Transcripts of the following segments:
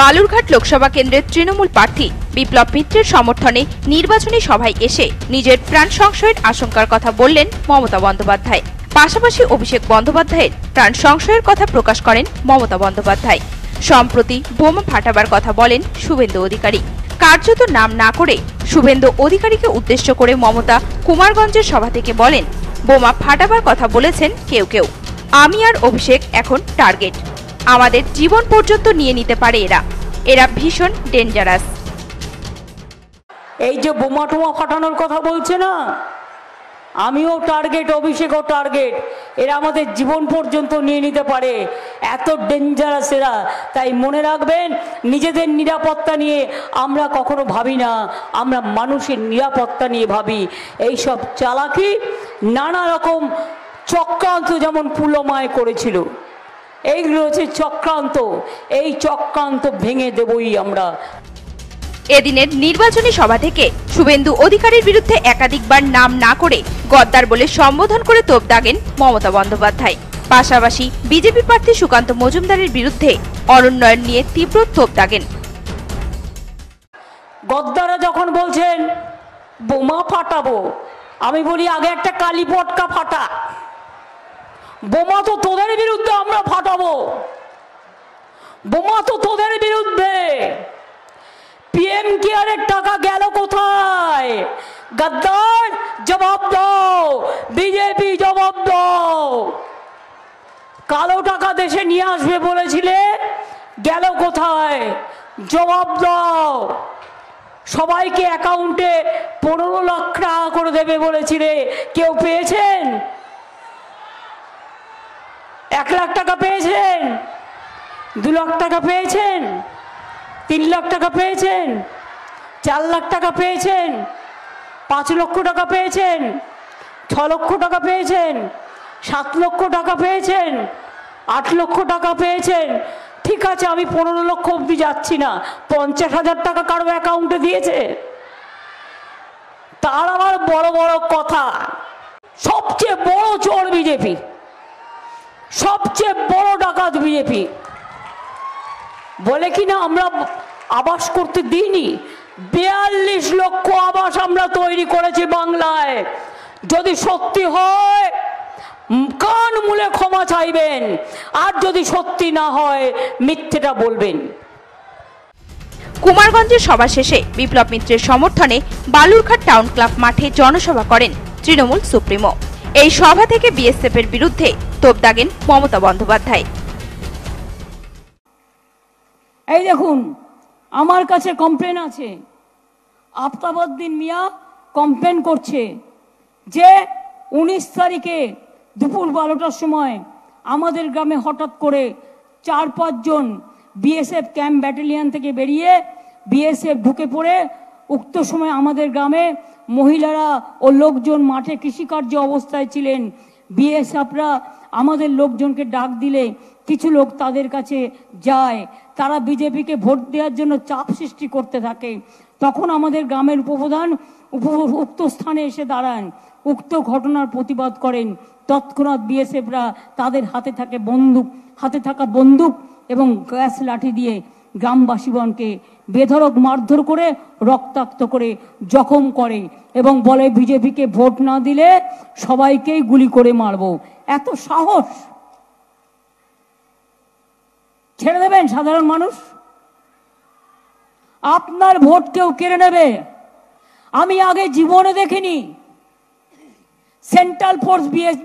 বালুরঘাট লোকসভা কেন্দ্রের তৃণমূল প্রার্থী বিপ্লব মিত্রের সমর্থনে নির্বাচনী সভায় এসে নিজের প্রাণ সংশয়ের আশঙ্কার কথা বললেন মমতা বন্দ্যোপাধ্যায়। পাশাপাশি অভিষেক বন্দ্যোপাধ্যায়ের প্রাণ সংশয়ের কথা প্রকাশ করেন মমতা বন্দ্যোপাধ্যায়। সম্প্রতি বোমা ফাটাবার কথা বলেন শুভেন্দু অধিকারী। কার্যত নাম না করে শুভেন্দু অধিকারীকে উদ্দেশ্য করে মমতা কুমারগঞ্জের সভা থেকে বলেন, বোমা ফাটাবার কথা বলেছেন কেউ কেউ, আমি আর অভিষেক এখন টার্গেট, আমাদের জীবন পর্যন্ত নিয়ে নিতে পারে এরা ভীষণ ডেঞ্জারাস। এই যে বোমা টোমা ফাটানোর কথা বলছে না, আমিও টার্গেট, অভিষেকও টার্গেট, এরা আমাদের জীবন পর্যন্ত নিয়ে নিতে পারে, এত ডেঞ্জারাস এরা। তাই মনে রাখবেন, নিজেদের নিরাপত্তা নিয়ে আমরা কখনো ভাবি না, আমরা মানুষের নিরাপত্তা নিয়ে ভাবি। এইসব চালাকি, নানা রকম চক্রান্ত যেমন পুলমায় করেছিল, এইগুলো হচ্ছে চক্রান্ত। এই চক্রান্ত ভেঙে দেবই আমরা। এদিনের নির্বাচনী সভা থেকে শুভেন্দু অধিকারীর বিরুদ্ধে একাধিকবার নাম না করে গদ্দার বলে সম্বোধন করে তোপ দাগেন মমতা বন্দ্যোপাধ্যায়। পাশাপাশি বিজেপি প্রার্থী সুকান্ত মজুমদারের বিরুদ্ধে অনুন্নয়ন নিয়ে তীব্র তোপ দাগেন। গদ্দারা যখন বলছেন বোমা ফাটাবো, আমি বলি আগে একটা কালী পটকা ফাটা। বোমা তো তোদের বিরুদ্ধে আমরা ফাটাবো, বোমা তো তোদের বিরুদ্ধে। পিএম কেয়ারের টাকা গেল কোথায়? গদ্দার জবাব দাও, বিজেপি জবাব দাও। কালো টাকা দেশে নিয়ে আসবে বলেছিলে, গেল কোথায়? জবাব দাও। সবাইকে অ্যাকাউন্টে 15 লাখ টাকা করে দেবে বলেছিলে, কেউ পেয়েছেন? 1 লাখ টাকা পেয়েছেন? 2 লাখ টাকা পেয়েছেন? 3 লাখ টাকা পেয়েছেন? 4 লাখ টাকা পেয়েছেন? 5 লক্ষ টাকা পেয়েছেন? 6 লক্ষ টাকা পেয়েছেন? 7 লক্ষ টাকা পেয়েছেন? 8 লক্ষ টাকা পেয়েছেন? ঠিক আছে, আমি 15 লক্ষ অবধি যাচ্ছি না, 50,000 টাকা কারো অ্যাকাউন্টে দিয়েছে? তার আবার বড় বড় কথা। সবচেয়ে বড় চোর বিজেপি, সবচেয়ে বড় ডাকাত বিজেপি। বলে কিনা আমরা আবাস করতে দিইনি, 42 লক্ষ আবাস আমরা তৈরি করেছি বাংলায়। যদি সত্যি হয় কান মুলে ক্ষমা চাইবেন, আর যদি সত্যি না হয় মিথ্যেটা বলবেন। কুমারগঞ্জের সভা শেষে বিপ্লব মিত্রের সমর্থনে বালুরঘাট টাউন ক্লাব মাঠে জনসভা করেন তৃণমূল সুপ্রিমো। এই সভা থেকে বিএসএফ এর বিরুদ্ধে তোপ দাগেন মমতা বন্দ্যোপাধ্যায়। এই দেখুন, আমার কাছে কমপ্লেন আছে। আফতাবউদ্দিন মিয়া কমপ্লেন করছে যে 19 তারিখে দুপুর 12টার সময় আমাদের গ্রামে হঠাৎ করে 4-5 জন বিএসএফ ক্যাম্প ব্যাটালিয়ন থেকে বেরিয়ে বিএসএফ ঢুকে পড়ে উক্ত সময় আমাদের গ্রামে মহিলারা ও লোকজন মাঠে কৃষিকার্য অবস্থায় ছিলেন। বিএসএফরা আমাদের লোকজনকে ডাক দিলে কিছু লোক তাদের কাছে যায়, তারা বিজেপিকে ভোট দেওয়ার জন্য চাপ সৃষ্টি করতে থাকে। তখন আমাদের গ্রামের উপপ্রধান উক্ত স্থানে এসে দাঁড়ান, উক্ত ঘটনার প্রতিবাদ করেন। তৎক্ষণাৎ বিএসএফরা তাদের হাতে থাকা বন্দুক এবং গ্যাস লাঠি দিয়ে গ্রামবাসীগণকে বেধড়ক মারধর করে রক্তাক্ত করে জখম করে এবং বলে বিজেপিকে ভোট না দিলে সবাইকেই গুলি করে মারবো। এত সাহস! ছেড়ে দেবেন সাধারণ মানুষ? আপনার ভোট কেউ কেড়ে নেবে? আমি আগে জীবনে দেখিনি সেন্ট্রাল ফোর্স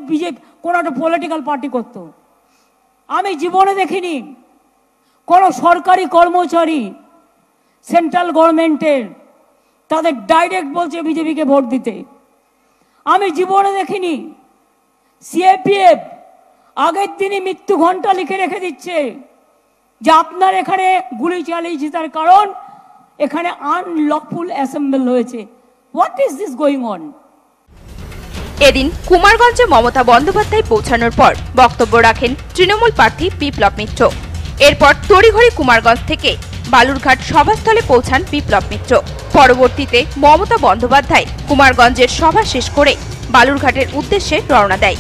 বিজেপি কোন একটা পলিটিক্যাল পার্টি করত। আমি জীবনে দেখিনি কোন সরকারি কর্মচারী সেন্ট্রাল গভর্নমেন্টের তাদের ডাইরেক্ট বলছে বিজেপিকে ভোট দিতে। আমি জীবনে দেখিনি সিএপিএফ আগের দিনই মৃত্যু ঘন্টা লিখে রেখে দিচ্ছে যে আপনার এখানে গুলি চালিয়েছে তার কারণ এখানে আনলফুল অ্যাসেম্বল হয়েছে। What is this going on? এদিন কুমারগঞ্জে মমতা বন্দ্যোপাধ্যায় পৌঁছানোর পর বক্তব্য রাখেন তৃণমূল প্রার্থী বিপ্লব মিত্র। এরপর তড়িঘড়ি কুমারগঞ্জ থেকে বালুরঘাট সভাস্থলে পৌঁছান বিপ্লব মিত্র। পরবর্তীতে মমতা বন্দ্যোপাধ্যায় কুমারগঞ্জের সভা শেষ করে বালুরঘাটের উদ্দেশ্যে রওনা দেয়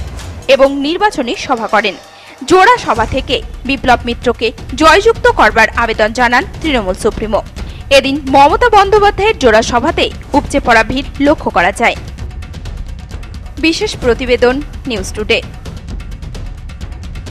এবং নির্বাচনী সভা করেন। জোড়া সভা থেকে বিপ্লব মিত্রকে জয়যুক্ত করবার আবেদন জানান তৃণমূল সুপ্রিমো। এদিন মমতা বন্দ্যোপাধ্যায়ের জোড়া সভাতে উপচে পড়া ভিড় লক্ষ্য করা যায়। বিশেষ প্রতিবেদন নিউজ টুডে।